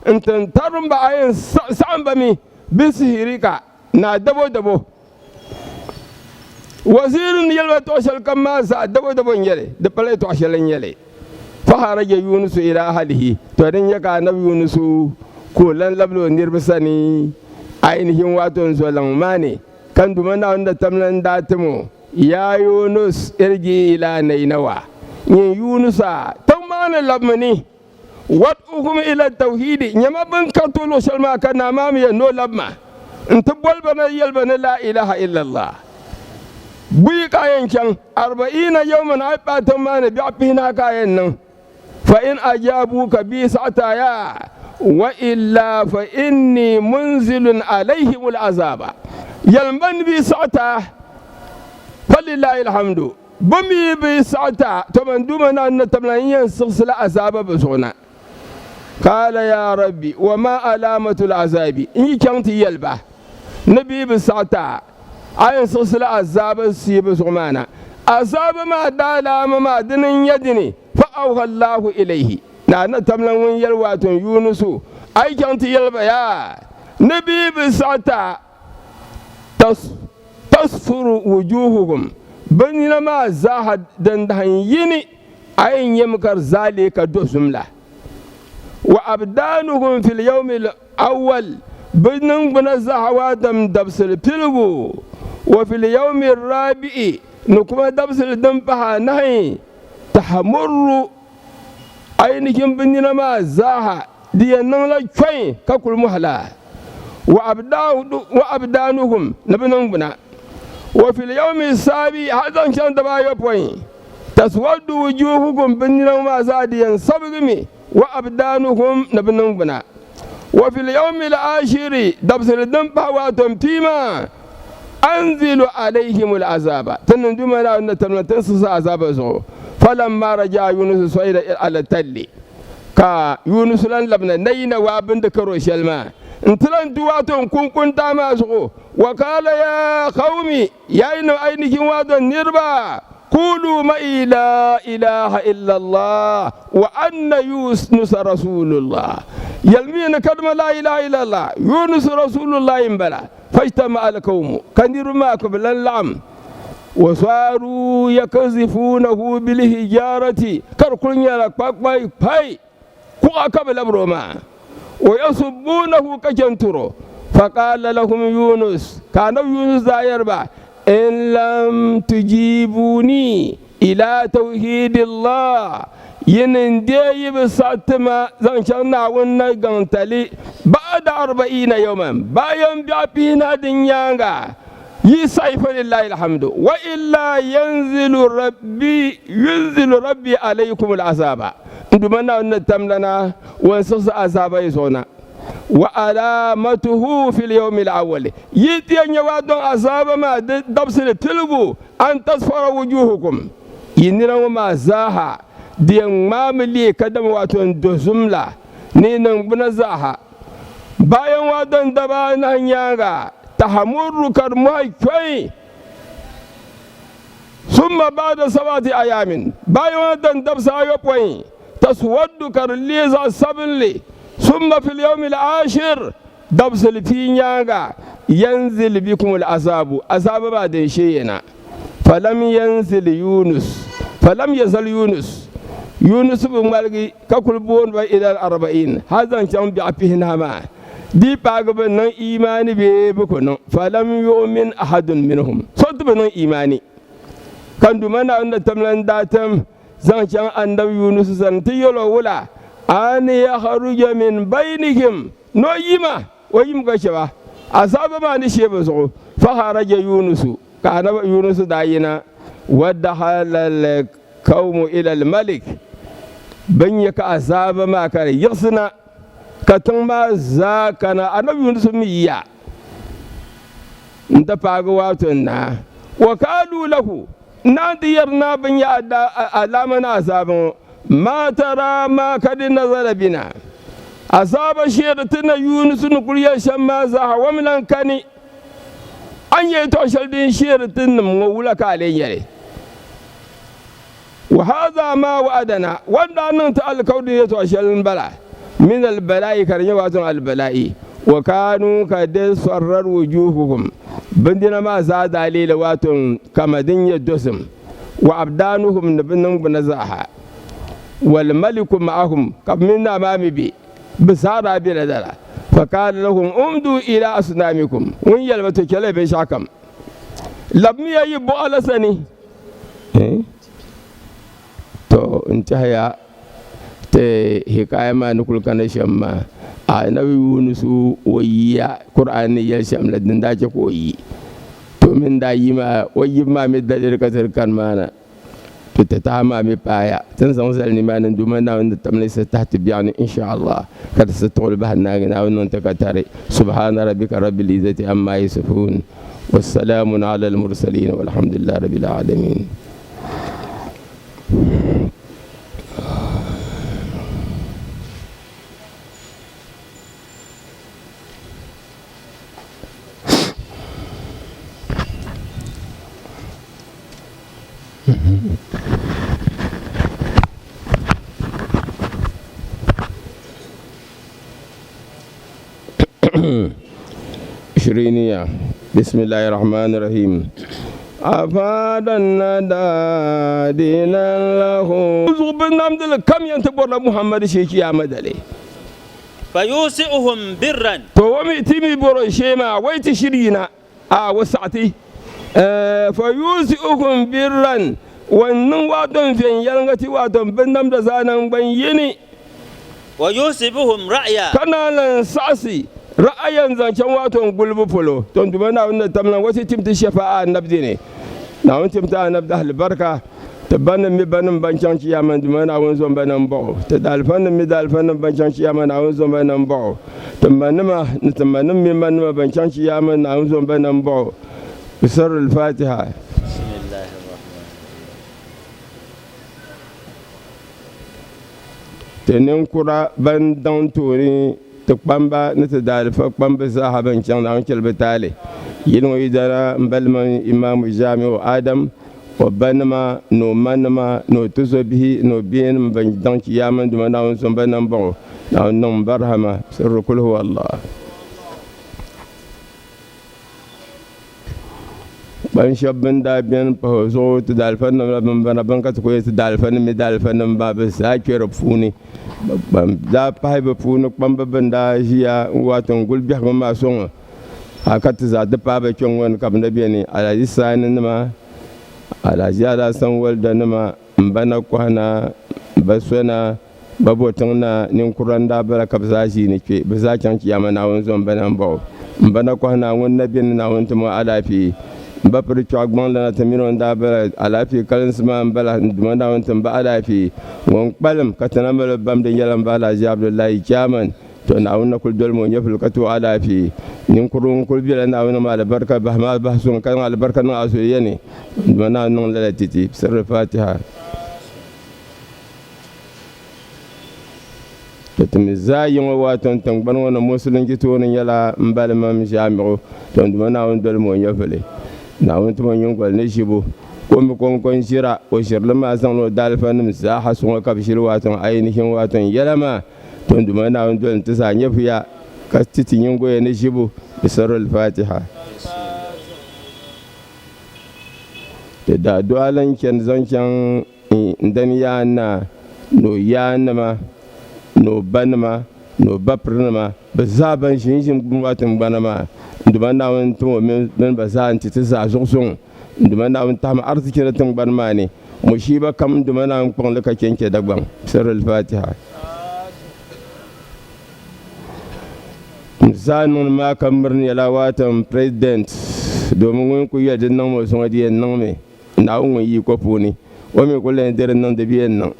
انت ترم بعين سام بمي بسهريكا نا دبو وزير يلو توشل كما سا دبو يلي دبل توشل يلي فخرج يونس الى اهله تودن يكا نبي يونس كولن لبلو نيربساني ainihin waton zolan mane kan dumana wanda tamlan datimo ya yunus irgi ila nainawa yin yunusa tamana labmani وادعوهم إلى التوحيد نما بن كتولو شلما كان أمامي نو لما انت بول بنا يلبنا لا إله إلا الله بي كاين كان 40 يوما عباتهم ما نبيعبهنا كاين فإن أجابوك بي سعتايا وإلا فإني منزل عليهم العذاب يلمن بي سعتا فلله الحمد بمي بي سعتا تمن دومنا أن تمنين سلسلة عذاب بسونا قال يا ربي وما علامة العذاب إن كنت يلبه نبي بسعتا عين سلسلة عذاب سيب سغمانا عذاب ما دالا ما دنين يدني فأوها الله إليه نانا تملون يلوات يونس أي كنت يلبه يا نبي بسعتا تصفر وجوههم بينما زاهد دندهن يني أين يمكر ذلك دوسم له وأبدانهم في اليوم الأول بنن بنزهواتهم دبس البلغو وفي اليوم الرابع نكما دبس الدنبها نهي تحمر أينكم بنما زاها دي نلا شوي ككل مهلا وأبدانهم نبنن بنا وفي اليوم السابع هذا كان دبايا بوين تسود وجوهكم بنما زاديا سبغمي وأبدانهم نبنن بنا وفي اليوم العاشر دبس الدنبها واتم فيما أنزل عليهم العذاب تنندم لا أن تنسس عذاب زو فلما رجع يونس سويد على التل كا يونس لن لبنا نين وابن دكرو شلما انتلن دواتهم كن تاما زو وقال يا قومي يا إنو أينكم وادن نربا قولوا معي لا إله إلا الله وأن يونس رسول الله يلمين كلمة لا إله إلا الله يونس رسول الله ينبلا فاجتمع القوم كان يرماكم باللعم وصاروا يكذفونه بالحجارة كركل يلك باي كوغا كبل بروما ويصبونه كجنترو فقال لهم يونس كان يونس داير با إن لم تجيبوني إلى توحيد الله ينندي بساتما زنشنا ونغنتلي بعد 40 يوما بايم بيابينا دنيانغا يسعف لله الحمد وإلا ينزل ربي عليكم العذاب ندمنا نتملنا ونسس عذاب يزونا وعلامته في اليوم الأول يتي أن يوادون عذاب ما دبسل تلغو أن تصفر وجوهكم ينروا ما زاها دين ما ملي كدم واتون دزملا نين بنزاها باين وادون دبان هنياغا تحمر كرماي كوي ثم بعد 7 أيام باين وادون دبسا يوبوين تسود كرليزا سبلي ثم في اليوم العاشر دبس الفينياغا ينزل بكم العذاب عذاب بعد شيئنا فلم يزل يونس بن مالكي ككل بون إلى 40 هذا كان بيعبهن ما دي باغبن إيمان بيبكون فلم يؤمن أحد منهم صوت بن إيماني كان دمنا أن تملن داتم زان كان أن يونس سنتيلو ولا أن يخرج من بينهم نويما ويم كشوا أصاب ما نشيبه فخرج يونس كان يونس داينا ودخل القوم إلى الملك بنيك أصاب ما كان يصنع كتما زاكنا أنا يونس ميا انت باغواتنا وقالوا له ناديرنا بني علامنا أصابه ما ترى ما قد نزل بنا أصاب شيرتنا يونس نقول يا شما زها ومن كاني أن يتوشل دين شيرتنا مولك عليه وهذا ما وعدنا وانا ننتقل كون يتوشل بلا من البلاء كرنيواتهم البلاء وكانوا قد صرر وجوههم بندنا ما زاد عليه لواتهم كما دنيا الدسم وأبدانهم نبنهم بنزاها والملك معهم كمنا مامي بي بسارة بلدلا فقال لهم امدوا إلى أصنامكم وين يلبتوا كلا بشاكم لم يبوا على سني تو انتهى حكاية ما نقول كان شما أنا يونس ويا قرآن يشام لدن داجك ويا تو من دايما ويما مدلل كثر كان معنا تتعامى مبايا تنزل نمان ندمنا ونتملس تحت بيان إن شاء الله كذا ستقول بها الناجنا وننتكتري سبحان ربك رب العزة عما يصفون والسلام على المرسلين والحمد لله رب العالمين. شرينية بسم الله الرحمن الرحيم أفاد الندى دينا له زبنا مدل كم ينتبر محمد شيخي أحمد علي فيوسئهم برا تومي تيمي برو شيما ويت شرينا وسعتي فيوسئهم برا ونن وادن فين يلغتي وادن بنم دزانا بيني ويوسبهم رأيا كان ساسي رأيا زانشان واتون قلبو فلو تندمنا ونتمنا وسي تمت شفاء نبديني ناون تمتا نبدا البركة تبان مبان بانشان شيامان دمنا ونزون بانم باو تدالفان مدالفان بانشان شيامان ونزون بانم باو تمانما نتمانم ممان بانشان شيامان ونزون بانم باو بسر الفاتحة. بسم الله الرحمن الرحيم. تنكرا بندان توري تقبamba نتدال فقبamba صاحبا كان عن كل بتالي ينو إدارة بلما إمام جامع آدم وبنما نو منما نو تزبه نو بين بندان كيامن دمنا ونسون بنبو نو برهما سر كل هو الله ban shab bin da biyan pa zo ta dalfan na ban bana ban ka ko ta dalfan mi dalfan ba ba sa kero funi ban da pa ba funi ban ba ban da jiya watan gulbi ha ma son aka ta za da pa ba kyon wani kam da biyan alaji sani ma alaji ala san walda ma bana kwana basona babotan na nin kuranda bala kabza shi ne ke ba za kan kiyama na won zon bana ba bana kwana won nabin na won tuma alafi ba fur chagban la tamino da bala alafi kalin suma bala duma na won tamba alafi won balam katana bala bam da yalan bala ji abdullahi kiyaman to na won kul dol mo nyeful katu alafi nin kurun kul bi na won ma albarka ba ma ba sun kan albarka na aso yene duma na non la titi sir fatiha tumi za yõngo wa tõnd tẽng-gbãn wãna musulunci tʋʋr n yɛla n bal mam zaamego tõndma naawʋn dolm n yõfele naawʋn tɩ ma yõngol ne zibo kom kõn zɩra o zɩrlem maa zãngl o dalfa nim zaaha sõnga ka b zɩr wa tõn aɩnsẽ wa tõn yɛlama tõndma naawʋn dolm tɩ saa yẽf ya ka tɩ tɩ yẽngo ya ne zibo bɩ sar al-fatiha tɩ daa doa la n kẽnd zãn kẽng n dãn yaanna no yaannama no banama no baprenama ba za ban shin watin banama nduma na won to men ba za anti ta za zugsun nduma na won ta ma arziki na tun banma ne mu shi ba kam nduma na won kon laka kenke dagban sirrul fatiha zanun ma kam murni la watan president domin won ku yadin nan mo sun adiyan nan me na won yi ko puni o me ko len der nan de biyen nan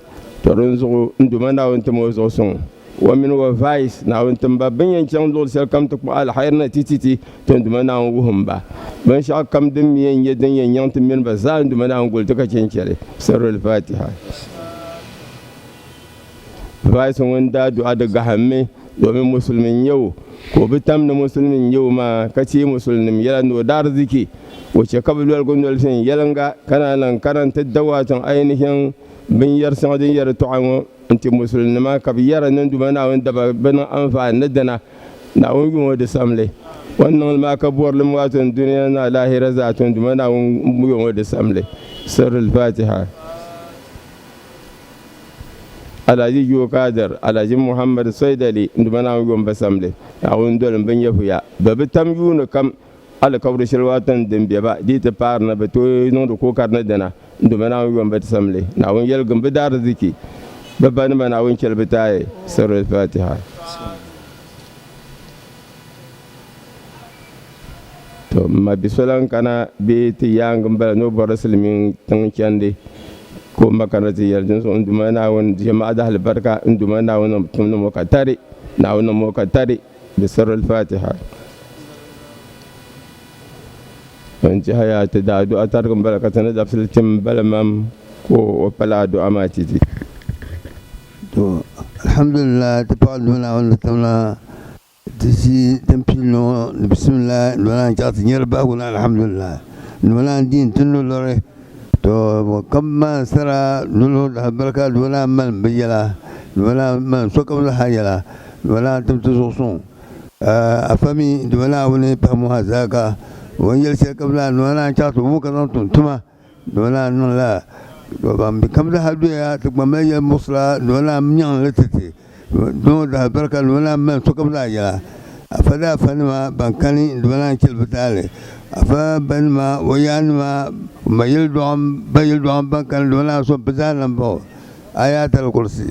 toron zo nduma na won tamo zo son wa min wa vice na won tamba ban yan can do sel kam to al hayrna tititi to nduma na won wuhum ba ban sha kam din mi yan yedin yan yan tin min ba za nduma na won gol to ka kenkere sirrul fatiha vice won da du'a daga hamme domin musulmin yau ko bitam na musulmin yau ma kace musulmin yala no dar ziki wace kabilwal gondol sen yalanga kana nan karanta dawatan ainihin bin yar sanadin yar tu'amu anti musulma ka biyara nan duma na wanda ba ban amfani dana na wani da samle wannan ma ka buwar lim watan duniya na lahira zatun duma na wani da samle sirrul fatiha alaji yo kadar alaji muhammad saidali duma na wani ba samle a wani dole ban yafuya babu tamyunu kam ala kawri shirwatan dimbe ba di ta parna ba to non ko karna dana nduma na wani ba samle na wani yel gamba dar ziki babban ma na wani kelbitaye sirrul fatiha to ma bisolan kana be ti yang bala no barasilmin tan kyande ko makana ti yarjin so nduma na wani jama'a da albarka nduma na wani tum no ka tare na wani mo ka tare bi sirrul fatiha wanci haya ta da addu'a ta kan baraka ta da filtin balamam ko opala addu'a ma titi to alhamdulillah ta fa duna wannan tamna disi tampilo bismillah wala ta tinyar ba guna alhamdulillah wala din tunu lore to kamma sara nulu da baraka wala man bijala wala man sokam la hayala wala tumtu son afami wala wani famu hazaka wani yalce kabla wala ta to mu kan tuntuma wala nan la ban bi kam da hadu ya ta mai musla wala myan latati don da barka wala man sokam la ya afada fanma bankani wala kilbitale afa banma wayanma mayil dom bayil dom bankan wala so bizalan bo ayatul kursi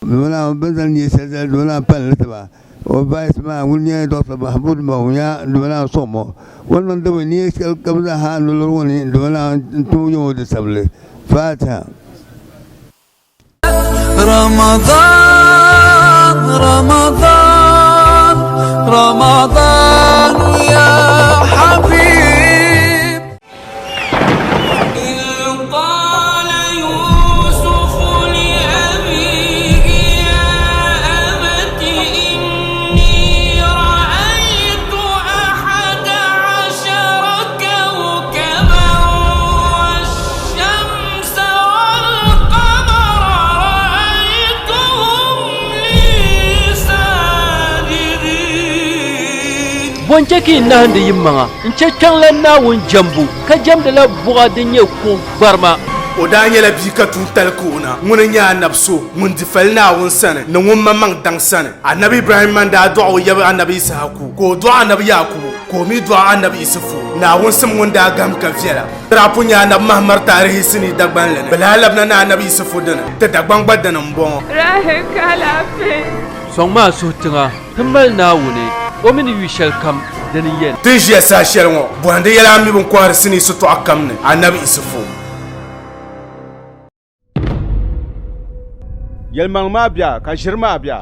wala bazan yesal wala paltaba وبايس ما ولني دكتور محمود مويا ولا صومو ولا ندوني قبل حال لوني ولا انتو يود سبله فاتها رمضان رمضان رمضان يا حبيب boncheki nahande yimmanga nche changla na won jambu ka jamdala buga dinye ko barma o daa nyɛla bia ka tuun tali koona ŋuni nyɛ anabi so ŋun di fali naawuni sani ni ŋun maŋ daŋ sani anabi ibrahim man daa dɔɣi o yabi anabi isahaku ka o dɔɣi anabi yakubu ka o mi dɔɣi anabi isufu naawuni sim ŋun daa gam ka viɛla rapu nyɛ anabi mahamar taarihi sini dagbanli ni bala labina na anabi isufu dini ti dagban gba dini n-bɔŋɔ sɔŋ maa suhi tiŋa ti mali naawuni o mini yu shɛli kam dini yɛn ti ʒiya saa shɛli ŋɔ bɔhindi yɛla a mi bin kɔhiri sini sitɔɣu kam ni anabi isufu yɛlimaŋ maa bia ka ʒiri maa bia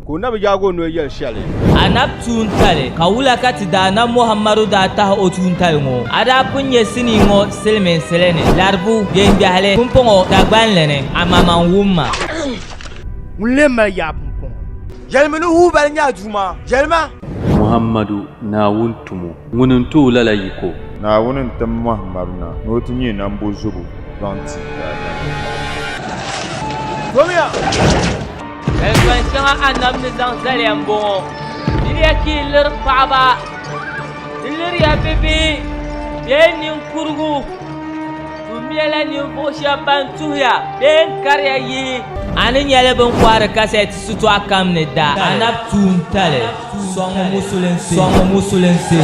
ka o na bi yaagi o noli yɛli shɛli anab tuuntali ka wula ka ti daana muhammadu daa tahi o tuuntali ŋɔ a daa pun nyɛ sini ŋɔ silimiinsili ni laribu deembiɛhili pumpɔŋɔ dagbanli ni a maman wumma ŋun leen mali yaa pumpɔŋɔ yɛlimi ni hubali nyɛ duuma yɛlima muhammadu naawun tumu ŋuni n-tu lala yiko naawuni n tim muhammadu na ni o ti nyɛ nambo zubu zaŋ ti Elfan shɛŋa annabi ni zaŋ zaliya m-bɔŋɔ diliya ka yi liri paɣaba di liriya bibihi bee ninkurigu bɛ mɛla ninvuɣu shɛba ban tuhiya bee n-kariya yihi a ni nyɛli bin kɔhiri kasɛti sitɔɣu kam ni da anabi tuuntali sɔŋ musulinsi